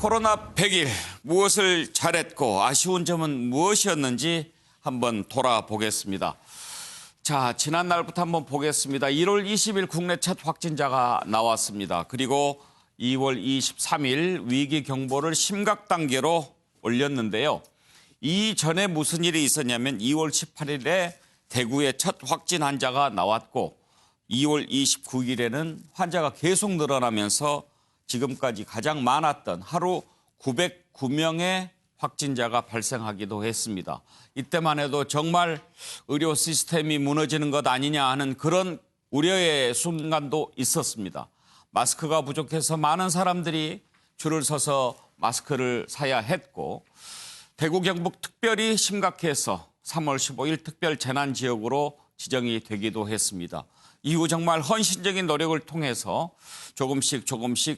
코로나 100일 무엇을 잘했고 아쉬운 점은 무엇이었는지 한번 돌아보겠습니다. 자, 지난 날부터 한번 보겠습니다. 1월 20일 국내 첫 확진자가 나왔습니다. 그리고 2월 23일 위기 경보를 심각 단계로 올렸는데요. 이전에 무슨 일이 있었냐면 2월 18일에 대구에 첫 확진 환자가 나왔고 2월 29일에는 환자가 계속 늘어나면서 지금까지 가장 많았던 하루 909명의 확진자가 발생하기도 했습니다. 이때만 해도 정말 의료 시스템이 무너지는 것 아니냐 하는 그런 우려의 순간도 있었습니다. 마스크가 부족해서 많은 사람들이 줄을 서서 마스크를 사야 했고 대구 경북 특별히 심각해서 3월 15일 특별 재난 지역으로 지정이 되기도 했습니다. 이후 정말 헌신적인 노력을 통해서 조금씩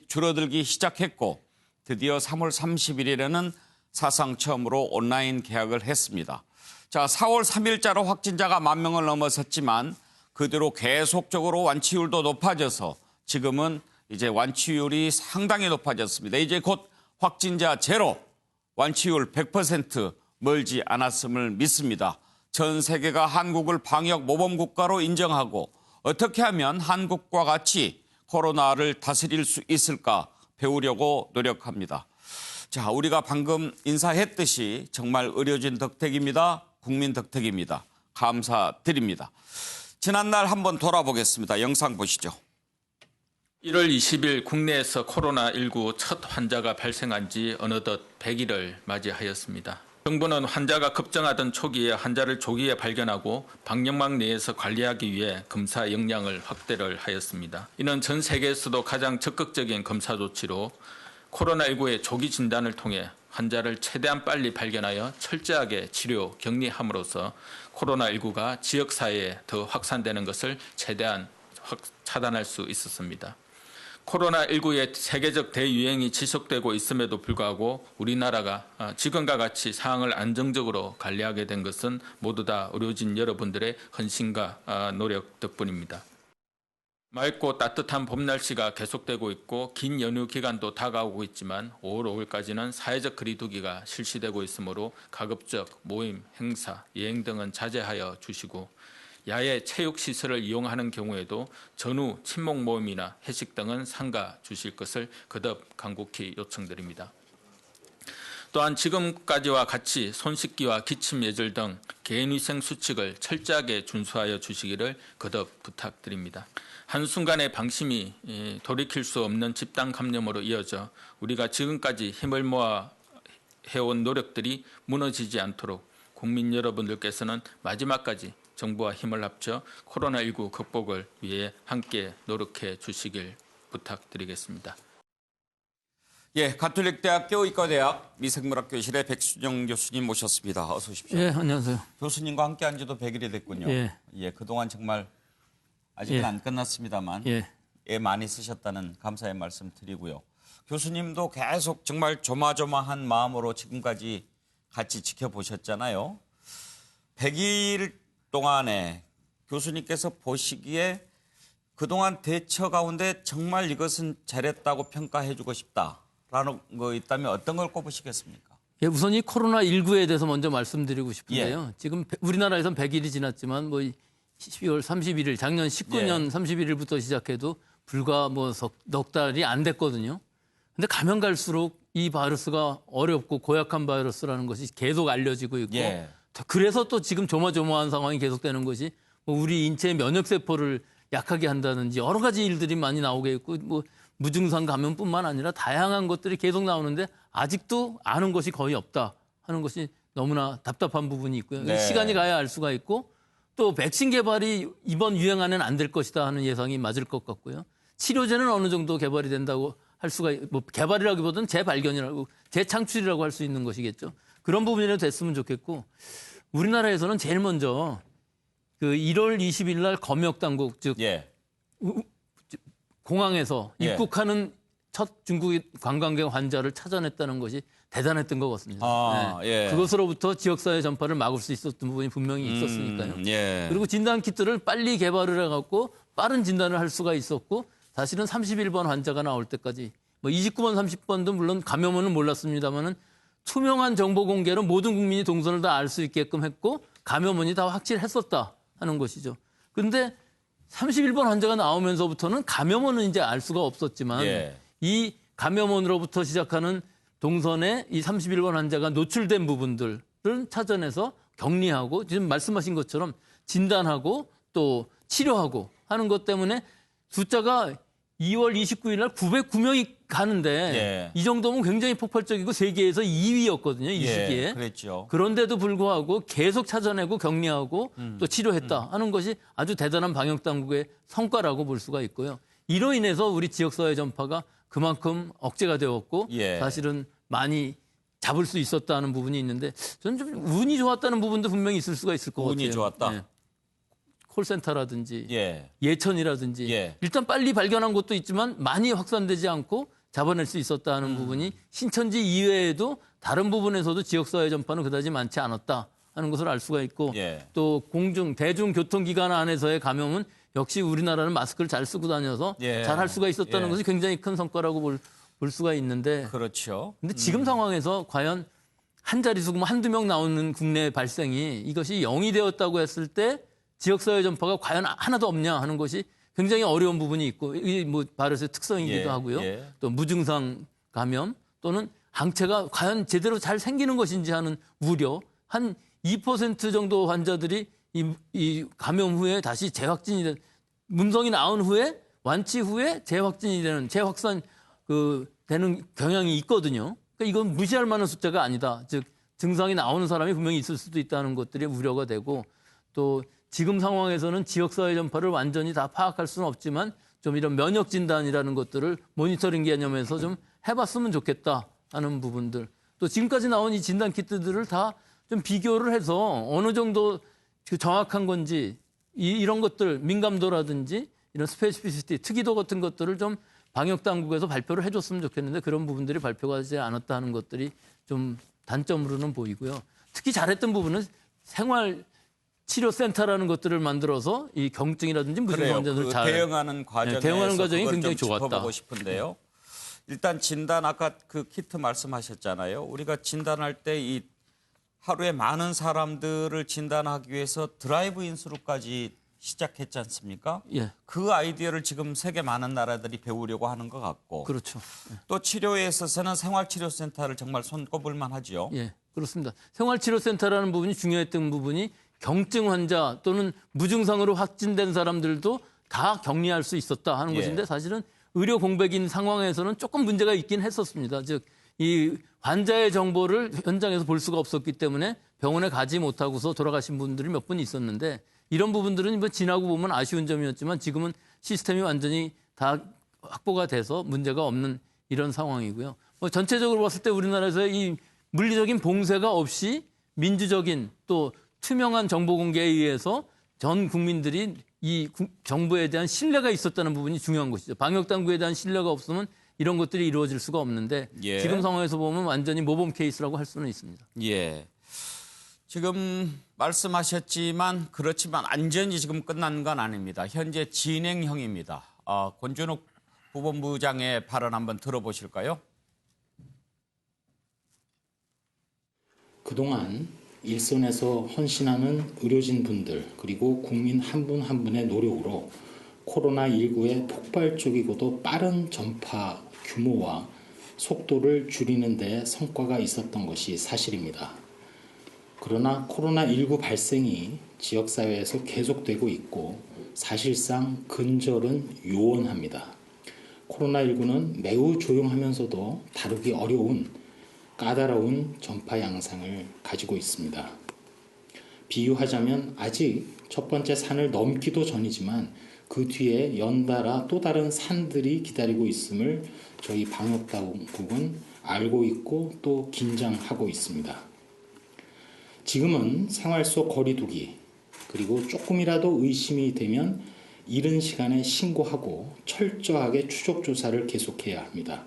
줄어들기 시작했고 드디어 3월 30일에는 사상 처음으로 온라인 개학을 했습니다. 자, 4월 3일자로 확진자가 10,000명을 넘어섰지만 그대로 계속적으로 완치율도 높아져서 지금은 이제 완치율이 상당히 높아졌습니다. 이제 곧 확진자 제로, 완치율 100% 멀지 않았음을 믿습니다. 전 세계가 한국을 방역 모범 국가로 인정하고 어떻게 하면 한국과 같이 코로나를 다스릴 수 있을까 배우려고 노력합니다. 자, 우리가 방금 인사했듯이 정말 의료진 덕택입니다. 국민 덕택입니다. 감사드립니다. 지난날 한번 돌아보겠습니다. 영상 보시죠. 1월 20일 국내에서 코로나19 첫 환자가 발생한 지 어느덧 100일을 맞이하였습니다. 정부는 환자가 급증하던 초기에 환자를 조기에 발견하고 방역망 내에서 관리하기 위해 검사 역량을 확대를 하였습니다. 이는 전 세계에서도 가장 적극적인 검사 조치로 코로나19의 조기 진단을 통해 환자를 최대한 빨리 발견하여 철저하게 치료, 격리함으로써 코로나19가 지역사회에 더 확산되는 것을 최대한 차단할 수 있었습니다. 코로나19의 세계적 대유행이 지속되고 있음에도 불구하고 우리나라가 지금과 같이 상황을 안정적으로 관리하게 된 것은 모두 다 의료진 여러분들의 헌신과 노력 덕분입니다. 맑고 따뜻한 봄 날씨가 계속되고 있고 긴 연휴 기간도 다가오고 있지만 5월 5일까지는 사회적 거리두기가 실시되고 있으므로 가급적 모임, 행사, 여행 등은 자제하여 주시고 야외 체육시설을 이용하는 경우에도 전후 친목 모임이나 회식 등은 삼가 주실 것을 거듭 간곡히 요청드립니다. 또한 지금까지와 같이 손 씻기와 기침 예절 등 개인위생 수칙을 철저하게 준수하여 주시기를 거듭 부탁드립니다. 한순간의 방심이 돌이킬 수 없는 집단 감염으로 이어져 우리가 지금까지 힘을 모아 해온 노력들이 무너지지 않도록 국민 여러분들께서는 마지막까지 정부와 힘을 합쳐 코로나19 극복을 위해 함께 노력해 주시길 부탁드리겠습니다. 예, 가톨릭대학교 의과대학 미생물학교실의 백순영 교수님 모셨습니다. 어서 오십시오. 예, 안녕하세요. 교수님과 함께한 지도 100일이 됐군요. 예. 그동안 정말 아직은 안 끝났습니다만 애 많이 쓰셨다는 감사의 말씀 드리고요. 교수님도 계속 정말 조마조마한 마음으로 지금까지 같이 지켜보셨잖아요. 100일 동안에 교수님께서 보시기에 그동안 대처 가운데 정말 이것은 잘했다고 평가해주고 싶다라는 거 있다면 어떤 걸 꼽으시겠습니까? 예, 우선 이 코로나19에 대해서 먼저 말씀드리고 싶은데요. 지금 우리나라에선 100일이 지났지만 뭐 12월 31일, 작년 19년 31일부터 시작해도 불과 넉 달이 안 됐거든요. 근데 가면 갈수록 이 바이러스가 어렵고 고약한 바이러스라는 것이 계속 알려지고 있고 그래서 또 지금 조마조마한 상황이 계속되는 것이 우리 인체의 면역세포를 약하게 한다든지 여러 가지 일들이 많이 나오게 있고 무증상 감염뿐만 아니라 다양한 것들이 계속 나오는데 아직도 아는 것이 거의 없다 하는 것이 너무나 답답한 부분이 있고요. 시간이 가야 알 수가 있고 또 백신 개발이 이번 유행 안에는 안 될 것이다 하는 예상이 맞을 것 같고요. 치료제는 어느 정도 개발이 된다고 할 수가 개발이라기보다는 재발견이라고 재창출이라고 할 수 있는 것이겠죠. 그런 부분이라도 됐으면 좋겠고 우리나라에서는 제일 먼저 그 1월 20일 날 검역당국 즉 공항에서 입국하는 첫 중국 관광객 환자를 찾아냈다는 것이 대단했던 것 같습니다. 그것으로부터 지역사회 전파를 막을 수 있었던 부분이 분명히 있었으니까요. 그리고 진단키트를 빨리 개발을 해갖고 빠른 진단을 할 수가 있었고 사실은 31번 환자가 나올 때까지 뭐 29번, 30번도 물론 감염원은 몰랐습니다만은 투명한 정보 공개로 모든 국민이 동선을 다 알 수 있게끔 했고 감염원이 다 확실했었다 하는 것이죠. 그런데 31번 환자가 나오면서부터는 감염원은 이제 알 수가 없었지만 예. 이 감염원으로부터 시작하는 동선에 이 31번 환자가 노출된 부분들을 찾아내서 격리하고 지금 말씀하신 것처럼 진단하고 또 치료하고 하는 것 때문에 숫자가 2월 29일 날 909명이 가는데 예. 이 정도면 굉장히 폭발적이고 세계에서 2위였거든요. 이 시기에. 그랬죠. 그런데도 불구하고 계속 찾아내고 격리하고 또 치료했다 하는 것이 아주 대단한 방역당국의 성과라고 볼 수가 있고요. 이로 인해서 우리 지역사회 전파가 그만큼 억제가 되었고 예. 사실은 많이 잡을 수 있었다는 부분이 있는데 저는 좀 운이 좋았다는 부분도 분명히 있을 수가 있을 것 운이 같아요. 좋았다? 예. 콜센터라든지 예. 예천이라든지 예. 일단 빨리 발견한 것도 있지만 많이 확산되지 않고 잡아낼 수 있었다는 부분이 신천지 이외에도 다른 부분에서도 지역사회 전파는 그다지 많지 않았다 하는 것을 알 수가 있고 예. 또 대중교통기관 안에서의 감염은 역시 우리나라는 마스크를 잘 쓰고 다녀서 예. 잘 할 수가 있었다는 예. 것이 굉장히 큰 성과라고 볼 수가 있는데 그렇죠. 근데 지금 상황에서 과연 한 자릿수 뭐 한두 명 나오는 국내 발생이 이것이 0이 되었다고 했을 때 지역사회 전파가 과연 하나도 없냐 하는 것이 굉장히 어려운 부분이 있고 이게 뭐 바이러스의 특성이기도 예, 하고요. 예. 또 무증상 감염 또는 항체가 과연 제대로 잘 생기는 것인지 하는 우려. 한 2% 정도 환자들이 이 감염 후에 다시 재확진이 된 문성이 나온 후에 완치 후에 재확진이 되는 재확산 되는 경향이 있거든요. 그러니까 이건 무시할 만한 숫자가 아니다. 즉 증상이 나오는 사람이 분명히 있을 수도 있다는 것들이 우려가 되고 또 지금 상황에서는 지역사회 전파를 완전히 다 파악할 수는 없지만 좀 이런 면역 진단이라는 것들을 모니터링 개념에서 좀 해봤으면 좋겠다 하는 부분들. 또 지금까지 나온 이 진단 키트들을 다 좀 비교를 해서 어느 정도 정확한 건지 이런 것들 민감도라든지 이런 스페시피시티 특이도 같은 것들을 좀 방역 당국에서 발표를 해줬으면 좋겠는데 그런 부분들이 발표가 되지 않았다 하는 것들이 좀 단점으로는 보이고요. 특히 잘했던 부분은 생활치료센터라는 것들을 만들어서 이 경증이라든지 무증상 환자들 잘 대응하는 과정에서 대응하는 과정이 그걸 굉장히 좀 좋았다. 짚어보고 싶은데요. 일단 진단 아까 그 키트 말씀하셨잖아요. 우리가 진단할 때 이 하루에 많은 사람들을 진단하기 위해서 드라이브인 수로까지 시작했지 않습니까? 예, 그 아이디어를 지금 세계 많은 나라들이 배우려고 하는 것 같고 그렇죠. 또 치료에 있어서는 생활치료센터를 정말 손꼽을 만하죠. 예, 그렇습니다. 생활치료센터라는 부분이 중요했던 부분이 경증 환자 또는 무증상으로 확진된 사람들도 다 격리할 수 있었다 하는 예. 것인데 사실은 의료 공백인 상황에서는 조금 문제가 있긴 했었습니다. 즉, 이 환자의 정보를 현장에서 볼 수가 없었기 때문에 병원에 가지 못하고서 돌아가신 분들이 몇 분 있었는데 이런 부분들은 뭐 지나고 보면 아쉬운 점이었지만 지금은 시스템이 완전히 다 확보가 돼서 문제가 없는 이런 상황이고요. 뭐 전체적으로 봤을 때 우리나라에서 이 물리적인 봉쇄가 없이 민주적인 또 투명한 정보 공개에 의해서 전 국민들이 이 정부에 대한 신뢰가 있었다는 부분이 중요한 것이죠. 방역 당국에 대한 신뢰가 없으면 이런 것들이 이루어질 수가 없는데 예. 지금 상황에서 보면 완전히 모범 케이스라고 할 수는 있습니다. 예. 지금 말씀하셨지만 그렇지만 완전히 지금 끝난 건 아닙니다. 현재 진행형입니다. 권준욱 부본부장의 발언 한번 들어보실까요? 그동안 일선에서 헌신하는 의료진분들 그리고 국민 한 분 한 분의 노력으로 코로나19의 폭발적이고도 빠른 전파 규모와 속도를 줄이는 데 성과가 있었던 것이 사실입니다. 그러나 코로나19 발생이 지역사회에서 계속되고 있고 사실상 근절은 요원합니다. 코로나19는 매우 조용하면서도 다루기 어려운 까다로운 전파 양상을 가지고 있습니다. 비유하자면 아직 첫 번째 산을 넘기도 전이지만 그 뒤에 연달아 또 다른 산들이 기다리고 있음을 저희 방역당국은 알고 있고 또 긴장하고 있습니다. 지금은 생활 속 거리두기 그리고 조금이라도 의심이 되면 이른 시간에 신고하고 철저하게 추적 조사를 계속해야 합니다.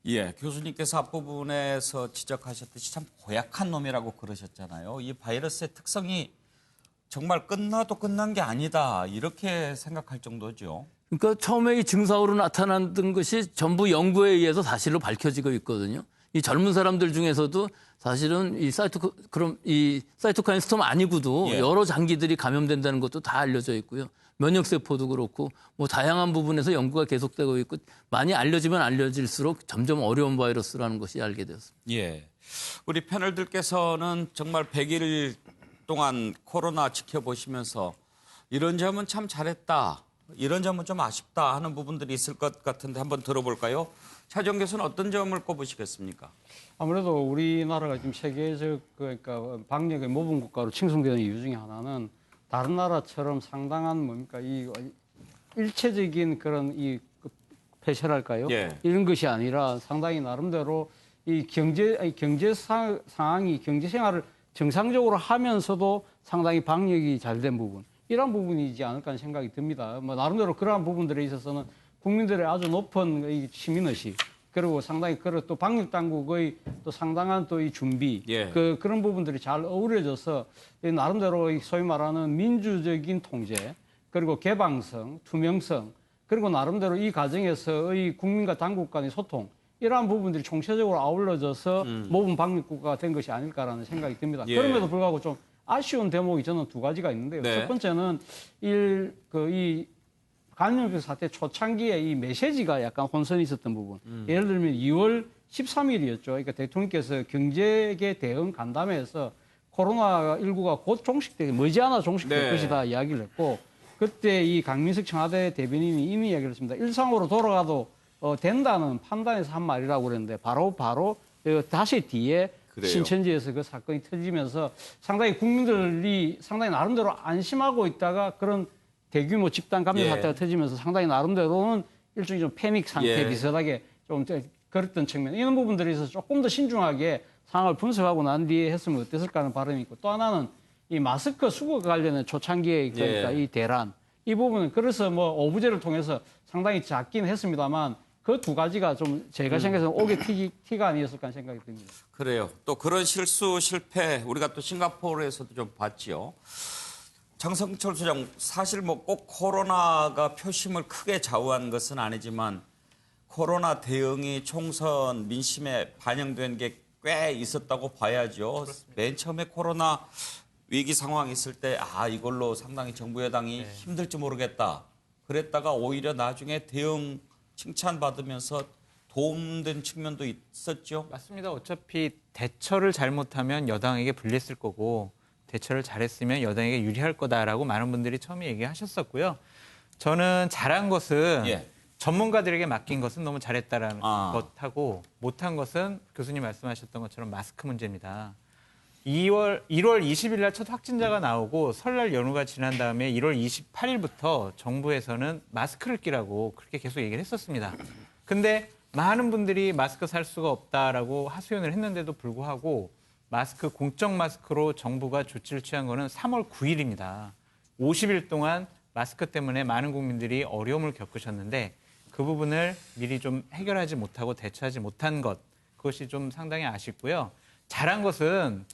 예, 교수님께서 앞부분에서 지적하셨듯이 참 고약한 놈이라고 그러셨잖아요. 이 바이러스의 특성이 정말 끝나도 끝난 게 아니다 이렇게 생각할 정도죠. 그러니까 처음에 이 증상으로 나타났던 것이 전부 연구에 의해서 사실로 밝혀지고 있거든요. 이 젊은 사람들 중에서도 사실은 이 사이토카인 스톰 아니고도 예. 여러 장기들이 감염된다는 것도 다 알려져 있고요. 면역세포도 그렇고 뭐 다양한 부분에서 연구가 계속되고 있고 많이 알려지면 알려질수록 점점 어려운 바이러스라는 것이 알게 되었습니다. 예. 우리 패널들께서는 정말 100일 동안 코로나 지켜보시면서 이런 점은 참 잘했다. 이런 점은 좀 아쉽다 하는 부분들이 있을 것 같은데 한번 들어볼까요? 차정 교수는 어떤 점을 꼽으시겠습니까? 아무래도 우리나라가 지금 세계적 그러니까 방역의 모범 국가로 칭송되는 이유 중에 하나는 다른 나라처럼 상당한 뭡니까 이 일체적인 그런 이 폐쇄랄까요? 예. 이런 것이 아니라 상당히 나름대로 이 경제 상황이 경제 생활을 정상적으로 하면서도 상당히 방역이 잘 된 부분 이런 부분이지 않을까 하는 생각이 듭니다. 뭐 나름대로 그러한 부분들에 있어서는 국민들의 아주 높은 이 시민의식 그리고 상당히 그리고 또 방역 당국의 또 상당한 또 이 준비 예. 그런 부분들이 잘 어우러져서 나름대로 소위 말하는 민주적인 통제 그리고 개방성, 투명성 그리고 나름대로 이 과정에서의 국민과 당국 간의 소통 이러한 부분들이 총체적으로 아울러져서 모범 방역 국가가 된 것이 아닐까라는 생각이 듭니다. 예. 그럼에도 불구하고 좀 아쉬운 대목이 저는 두 가지가 있는데요. 네. 첫 번째는 이 감염병 사태 초창기에 이 메시지가 약간 혼선이 있었던 부분. 예를 들면 2월 13일이었죠. 그러니까 대통령께서 경제계 대응 간담회에서 코로나19가 곧 종식되기 머지않아 종식될 네. 것이다 이야기를 했고 그때 이 강민석 청와대 대변인이 이미 이야기를 했습니다. 일상으로 돌아가도 된다는 판단에서 한 말이라고 그랬는데 바로 다시 뒤에 그래요. 신천지에서 그 사건이 터지면서 상당히 국민들이 상당히 나름대로 안심하고 있다가 그런 대규모 집단 감염 예. 사태가 터지면서 상당히 나름대로는 일종의 좀 패닉 상태 예. 비슷하게 좀 그랬던 측면 이런 부분들에 있어서 조금 더 신중하게 상황을 분석하고 난 뒤에 했으면 어땠을까 하는 바람이 있고 또 하나는 이 마스크 수거과 관련된 초창기에 그러니까 예. 이 대란 이 부분은 그래서 뭐 오부제를 통해서 상당히 작긴 했습니다만 그 두 가지가 좀 제가 생각해서 옥의 티가 아니었을까 하는 생각이 듭니다. 그래요. 또 그런 실수, 실패 우리가 또 싱가포르에서도 좀 봤지요. 장성철 소장 사실 뭐 꼭 코로나가 표심을 크게 좌우한 것은 아니지만 코로나 대응이 총선 민심에 반영된 게 꽤 있었다고 봐야죠. 그렇습니다. 맨 처음에 코로나 위기 상황이 있을 때 이걸로 상당히 정부 여당이 힘들지 모르겠다. 그랬다가 오히려 나중에 대응 칭찬받으면서 도움된 측면도 있었죠. 맞습니다. 어차피 대처를 잘못하면 여당에게 불리했을 거고 대처를 잘했으면 여당에게 유리할 거다라고 많은 분들이 처음에 얘기하셨었고요. 저는 잘한 것은 예. 전문가들에게 맡긴 것은 너무 잘했다라는 아. 것하고 못한 것은 교수님 말씀하셨던 것처럼 마스크 문제입니다. 1월 20일 날 첫 확진자가 나오고 설날 연휴가 지난 다음에 1월 28일부터 정부에서는 마스크를 끼라고 그렇게 계속 얘기를 했었습니다. 근데 많은 분들이 마스크 살 수가 없다라고 하소연을 했는데도 불구하고 마스크 공적 마스크로 정부가 조치를 취한 거는 3월 9일입니다. 50일 동안 마스크 때문에 많은 국민들이 어려움을 겪으셨는데 그 부분을 미리 좀 해결하지 못하고 대처하지 못한 것 그것이 좀 상당히 아쉽고요. 잘한 것은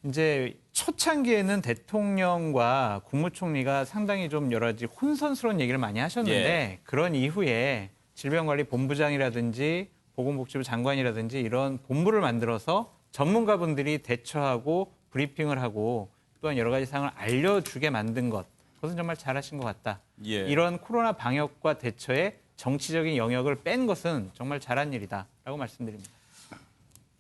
이제 초창기에는 대통령과 국무총리가 상당히 좀 여러 가지 혼선스러운 얘기를 많이 하셨는데 예. 그런 이후에 질병관리본부장이라든지 보건복지부 장관이라든지 이런 본부를 만들어서 전문가분들이 대처하고 브리핑을 하고 또한 여러 가지 사항을 알려주게 만든 것 그것은 정말 잘하신 것 같다. 예. 이런 코로나 방역과 대처에 정치적인 영역을 뺀 것은 정말 잘한 일이다라고 말씀드립니다.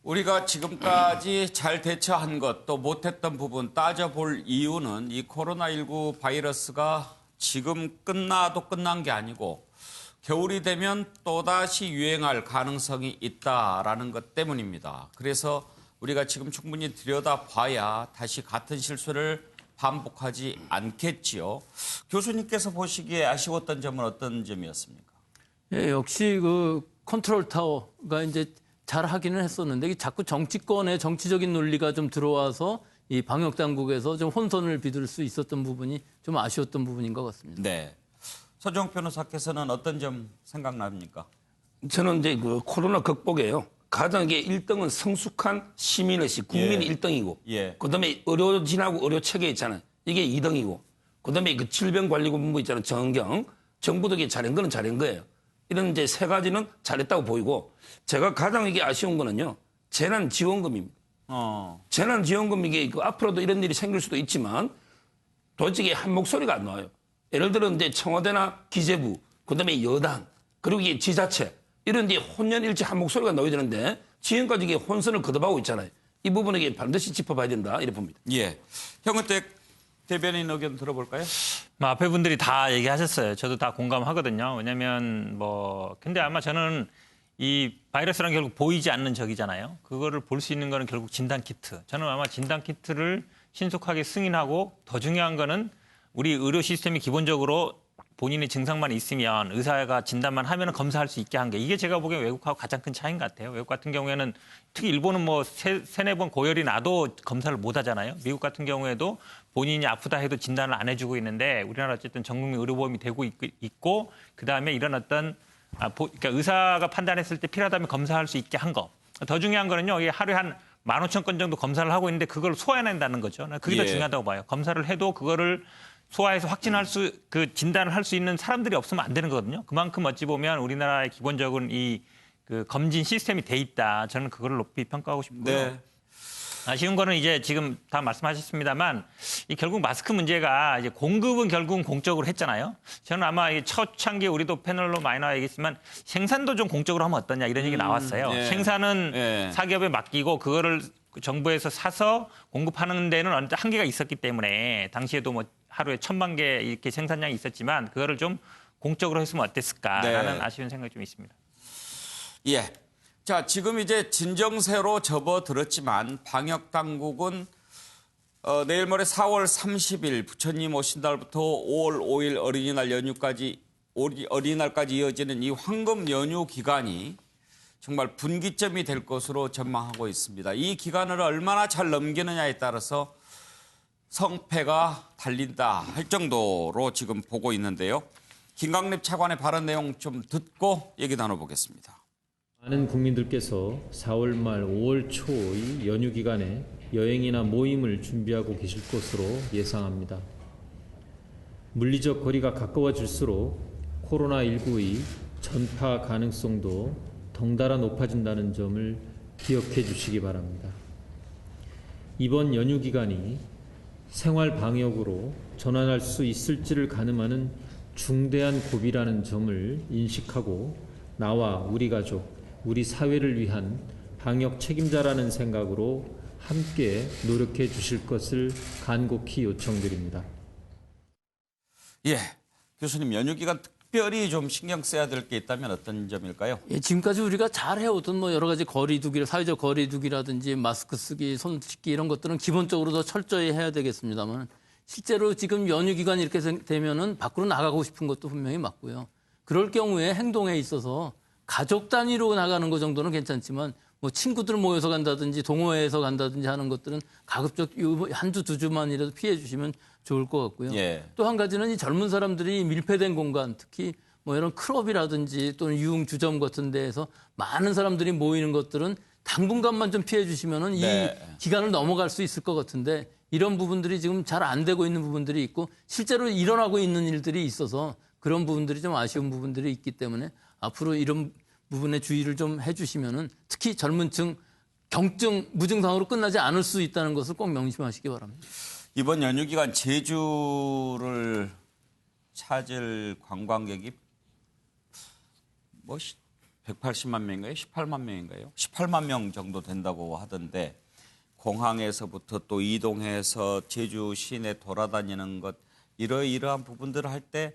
우리가 지금까지 잘 대처한 것 또 못했던 부분 따져볼 이유는 이 코로나19 바이러스가 지금 끝나도 끝난 게 아니고 겨울이 되면 또다시 유행할 가능성이 있다라는 것 때문입니다. 그래서 우리가 지금 충분히 들여다봐야 다시 같은 실수를 반복하지 않겠지요. 교수님께서 보시기에 아쉬웠던 점은 어떤 점이었습니까? 예, 역시 그 컨트롤 타워가 이제 잘 하기는 했었는데 이게 자꾸 정치권의 정치적인 논리가 좀 들어와서 이 방역 당국에서 좀 혼선을 빚을 수 있었던 부분이 좀 아쉬웠던 부분인 것 같습니다. 네. 서정욱 변호사께서는 어떤 점 생각납니까? 저는 이제 그 코로나 극복에요. 가장 이게 1등은 성숙한 시민의식, 국민이 예. 1등이고, 예. 그다음에 의료진하고 의료 체계 있잖아요. 이게 2등이고 그다음에 그 질병관리본부 있잖아요. 정은경 정부도 이게 잘한 거는 잘한 거예요. 이런 이제 세 가지는 잘했다고 보이고 제가 가장 이게 아쉬운 거는요. 재난지원금입니다. 재난지원금 이게 그 앞으로도 이런 일이 생길 수도 있지만 도저히 한 목소리가 안 나와요. 예를 들어 이제 청와대나 기재부, 그다음에 여당, 그리고 이게 지자체 이런 데 혼연일체 한 목소리가 나와야 되는데 지금까지 이게 혼선을 거듭하고 있잖아요. 이 부분에 이게 반드시 짚어봐야 된다 이렇게 봅니다. 예. 형은택 대변인 의견 들어볼까요? 뭐 앞에 분들이 다 얘기하셨어요. 저도 다 공감하거든요. 왜냐하면 근데 아마 저는 이 바이러스란 결국 보이지 않는 적이잖아요. 그거를 볼 수 있는 거는 결국 진단키트. 저는 아마 진단키트를 신속하게 승인하고 더 중요한 거는 우리 의료 시스템이 기본적으로 본인의 증상만 있으면 의사가 진단만 하면 검사할 수 있게 한 게 이게 제가 보기엔 외국하고 가장 큰 차이인 것 같아요. 외국 같은 경우에는 특히 일본은 뭐 세네 번 고열이 나도 검사를 못 하잖아요. 미국 같은 경우에도 본인이 아프다 해도 진단을 안 해주고 있는데 우리나라 어쨌든 전국민 의료보험이 되고 있고 그다음에 이런 어떤 그러니까 의사가 판단했을 때 필요하다면 검사할 수 있게 한 거. 더 중요한 거는요. 이게 하루에 한 15,000건 정도 검사를 하고 있는데 그걸 소화해낸다는 거죠. 그게 더 중요하다고 봐요. 검사를 해도 그거를 소화해서 확진할 진단을 할 수 있는 사람들이 없으면 안 되는 거거든요. 그만큼 어찌 보면 우리나라의 기본적인 그 검진 시스템이 돼 있다. 저는 그거를 높이 평가하고 싶고요. 네. 아쉬운 거는 이제 지금 다 말씀하셨습니다만 결국 마스크 문제가 이제 공급은 결국은 공적으로 했잖아요. 저는 아마 초창기에 우리도 패널로 많이 나와 얘기했지만 생산도 좀 공적으로 하면 어떠냐 이런 얘기 나왔어요. 예. 생산은 예. 사기업에 맡기고 그거를 정부에서 사서 공급하는 데는 어느 한계가 있었기 때문에 당시에도 뭐 하루에 1,000만 개 이렇게 생산량이 있었지만 그거를 좀 공적으로 했으면 어땠을까라는 네. 아쉬운 생각이 좀 있습니다. 예. 자, 지금 이제 진정세로 접어들었지만 방역 당국은 내일 모레 4월 30일 부처님 오신 날부터 5월 5일 어린이날까지 이어지는 이 황금 연휴 기간이 정말 분기점이 될 것으로 전망하고 있습니다. 이 기간을 얼마나 잘 넘기느냐에 따라서 성패가 달린다 할 정도로 지금 보고 있는데요. 김강립 차관의 발언 내용 좀 듣고 얘기 나눠보겠습니다. 많은 국민들께서 4월 말 5월 초의 연휴 기간에 여행이나 모임을 준비하고 계실 것으로 예상합니다. 물리적 거리가 가까워질수록 코로나19의 전파 가능성도 덩달아 높아진다는 점을 기억해 주시기 바랍니다. 이번 연휴 기간이 생활 방역으로 전환할 수 있을지를 가늠하는 중대한 고비라는 점을 인식하고 나와 우리 가족, 우리 사회를 위한 방역 책임자라는 생각으로 함께 노력해 주실 것을 간곡히 요청드립니다. 예, 교수님 연휴 기간 특별히 좀 신경 써야 될 게 있다면 어떤 점일까요? 예, 지금까지 우리가 잘 해오던 뭐 여러 가지 거리두기, 사회적 거리두기라든지 마스크 쓰기, 손 씻기 이런 것들은 기본적으로 더 철저히 해야 되겠습니다만 실제로 지금 연휴 기간이 이렇게 되면은 밖으로 나가고 싶은 것도 분명히 맞고요. 그럴 경우에 행동에 있어서 가족 단위로 나가는 것 정도는 괜찮지만 뭐 친구들 모여서 간다든지 동호회에서 간다든지 하는 것들은 가급적 한두 두 주만이라도 피해 주시면 좋을 것 같고요. 예. 또 한 가지는 이 젊은 사람들이 밀폐된 공간, 특히 뭐 이런 클럽이라든지 또는 유흥주점 같은 데에서 많은 사람들이 모이는 것들은 당분간만 좀 피해 주시면은 네. 이 기간을 넘어갈 수 있을 것 같은데 이런 부분들이 지금 잘 안 되고 있는 부분들이 있고 실제로 일어나고 있는 일들이 있어서 그런 부분들이 좀 아쉬운 부분들이 있기 때문에 앞으로 이런 부분에 주의를 좀 해주시면은 특히 젊은 층 경증 무증상으로 끝나지 않을 수 있다는 것을 꼭 명심하시기 바랍니다. 이번 연휴 기간 제주를 찾을 관광객이 뭐 180만 명인가요? 18만 명인가요? 18만 명 정도 된다고 하던데 공항에서부터 또 이동해서 제주 시내 돌아다니는 것 이러이러한 부분들을 할 때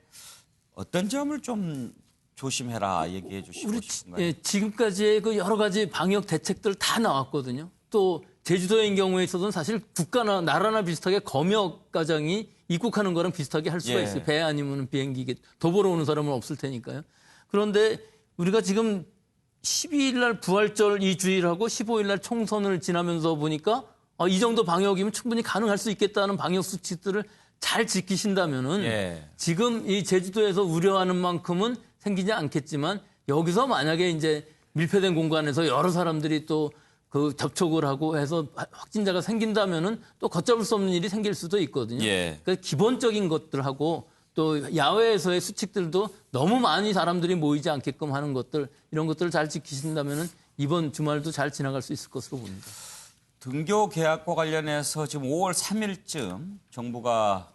어떤 점을 좀 조심해라 얘기해 주시고 싶은가요? 예, 지금까지의 그 여러 가지 방역 대책들 다 나왔거든요. 또 제주도의 경우에 있어서는 사실 국가나 나라나 비슷하게 검역 가장이 입국하는 거랑 비슷하게 할 수가 예. 있어요. 배 아니면 비행기 도보로 오는 사람은 없을 테니까요. 그런데 우리가 지금 12일 날 부활절 2주일하고 15일 날 총선을 지나면서 보니까 이 정도 방역이면 충분히 가능할 수 있겠다는 방역 수칙들을 잘 지키신다면은 예. 지금 이 제주도에서 우려하는 만큼은 생기지 않겠지만 여기서 만약에 이제 밀폐된 공간에서 여러 사람들이 또 그 접촉을 하고 해서 확진자가 생긴다면은 또 걷잡을 수 없는 일이 생길 수도 있거든요. 예. 그러니까 기본적인 것들하고 또 야외에서의 수칙들도 너무 많이 사람들이 모이지 않게끔 하는 것들 이런 것들을 잘 지키신다면은 이번 주말도 잘 지나갈 수 있을 것으로 봅니다. 등교 계약과 관련해서 지금 5월 3일쯤 정부가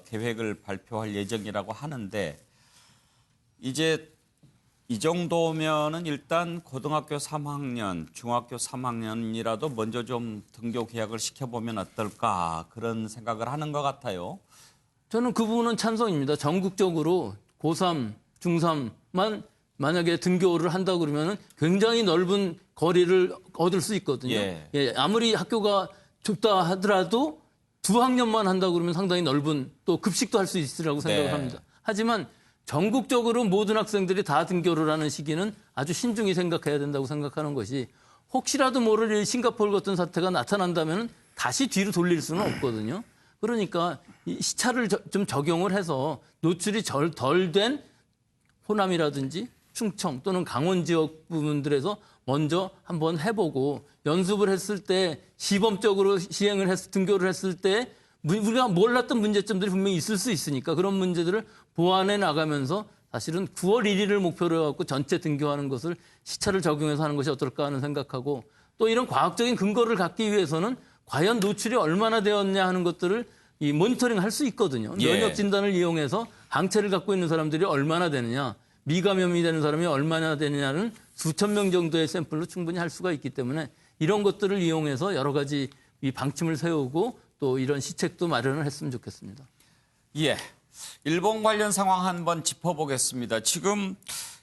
계획을 발표할 예정이라고 하는데 이제 이 정도면은 일단 고등학교 3학년, 중학교 3학년이라도 먼저 좀 등교 계약을 시켜보면 어떨까 그런 생각을 하는 것 같아요. 저는 그 부분은 찬성입니다. 전국적으로 고3, 중3만 만약에 등교를 한다고 그러면 굉장히 넓은 거리를 얻을 수 있거든요. 예. 아무리 학교가 좁다 하더라도 2학년만 한다고 그러면 상당히 넓은 또 급식도 할 수 있으라고 생각을 네. 합니다. 하지만 전국적으로 모든 학생들이 다 등교를 하는 시기는 아주 신중히 생각해야 된다고 생각하는 것이 혹시라도 모를 싱가포르 같은 사태가 나타난다면 다시 뒤로 돌릴 수는 없거든요. 그러니까 이 시차를 좀 적용을 해서 노출이 덜 된 호남이라든지 충청 또는 강원 지역 부분들에서 먼저 한번 해보고 연습을 했을 때 시범적으로 시행을 등교를 했을 때 우리가 몰랐던 문제점들이 분명히 있을 수 있으니까 그런 문제들을 보완해 나가면서 사실은 9월 1일을 목표로 해갖고 전체 등교하는 것을 시차를 적용해서 하는 것이 어떨까 하는 생각하고 또 이런 과학적인 근거를 갖기 위해서는 과연 노출이 얼마나 되었냐 하는 것들을 이 모니터링 할 수 있거든요. 예. 면역 진단을 이용해서 항체를 갖고 있는 사람들이 얼마나 되느냐, 미감염이 되는 사람이 얼마나 되느냐는 수천 명 정도의 샘플로 충분히 할 수가 있기 때문에 이런 것들을 이용해서 여러 가지 이 방침을 세우고 또 이런 시책도 마련을 했으면 좋겠습니다. 예. 일본 관련 상황 한번 짚어보겠습니다. 지금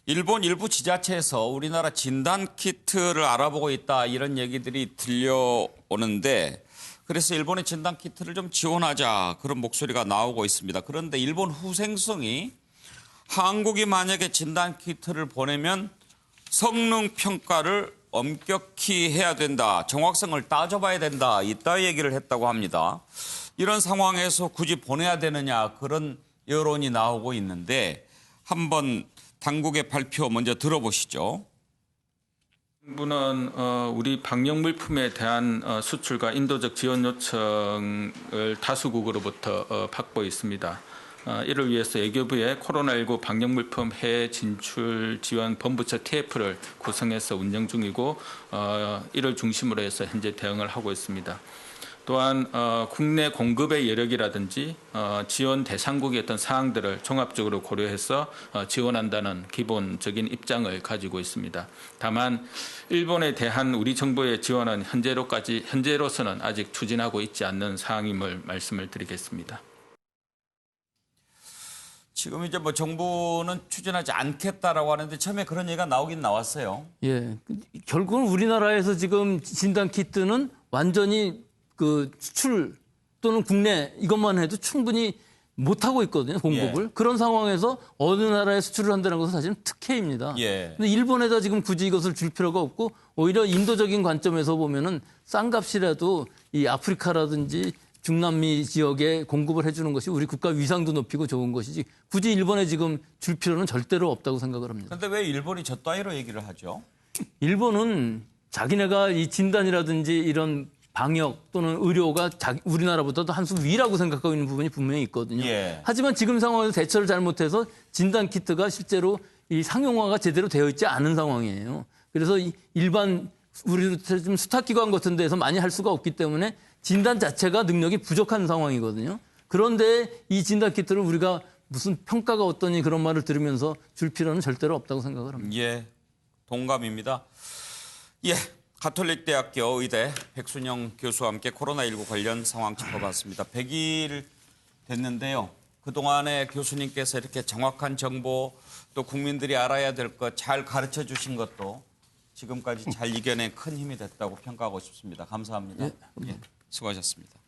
일본 일부 지자체에서 우리나라 진단 키트를 알아보고 있다 이런 얘기들이 들려오는데 그래서 일본의 진단 키트를 좀 지원하자 그런 목소리가 나오고 있습니다. 그런데 일본 후생성이 한국이 만약에 진단 키트를 보내면 성능 평가를 엄격히 해야 된다. 정확성을 따져봐야 된다. 이따 얘기를 했다고 합니다. 이런 상황에서 굳이 보내야 되느냐 그런 여론이 나오고 있는데 한번 당국의 발표 먼저 들어보시죠. 정부는 우리 방역 물품에 대한 수출과 인도적 지원 요청을 다수국으로부터 받고 있습니다. 이를 위해서 외교부에 코로나19 방역 물품 해외 진출 지원 본부처 TF를 구성해서 운영 중이고 이를 중심으로 해서 현재 대응을 하고 있습니다. 또한 국내 공급의 여력이라든지 지원 대상국의 어떤 사항들을 종합적으로 고려해서 지원한다는 기본적인 입장을 가지고 있습니다. 다만 일본에 대한 우리 정부의 지원은 현재로서는 아직 추진하고 있지 않는 사항임을 말씀을 드리겠습니다. 지금 이제 뭐 정부는 추진하지 않겠다라고 하는데 처음에 그런 얘기가 나오긴 나왔어요. 예, 결국은 우리나라에서 지금 진단 키트는 완전히 그 수출 또는 국내 이것만 해도 충분히 못하고 있거든요, 공급을. 예. 그런 상황에서 어느 나라에 수출을 한다는 것은 사실은 특혜입니다. 예. 근데 일본에다 지금 굳이 이것을 줄 필요가 없고 오히려 인도적인 관점에서 보면은 싼 값이라도 이 아프리카라든지 중남미 지역에 공급을 해주는 것이 우리 국가 위상도 높이고 좋은 것이지 굳이 일본에 지금 줄 필요는 절대로 없다고 생각을 합니다. 그런데 왜 일본이 저 따위로 얘기를 하죠? 일본은 자기네가 이 진단이라든지 이런 방역 또는 의료가 우리나라보다도 한 수 위라고 생각하고 있는 부분이 분명히 있거든요. 예. 하지만 지금 상황에서 대처를 잘못해서 진단 키트가 실제로 이 상용화가 제대로 되어 있지 않은 상황이에요. 그래서 일반 우리 지금 수탁기관 같은 데서 많이 할 수가 없기 때문에 진단 자체가 능력이 부족한 상황이거든요. 그런데 이 진단 키트를 우리가 무슨 평가가 어떠니 그런 말을 들으면서 줄 필요는 절대로 없다고 생각을 합니다. 예, 동감입니다. 예, 가톨릭대학교 의대 백순영 교수와 함께 코로나19 관련 상황 짚어봤습니다. 100일 됐는데요. 그동안에 교수님께서 이렇게 정확한 정보 또 국민들이 알아야 될 것 잘 가르쳐 주신 것도 지금까지 잘 이겨낸 큰 힘이 됐다고 평가하고 싶습니다. 감사합니다. 예, 수고하셨습니다.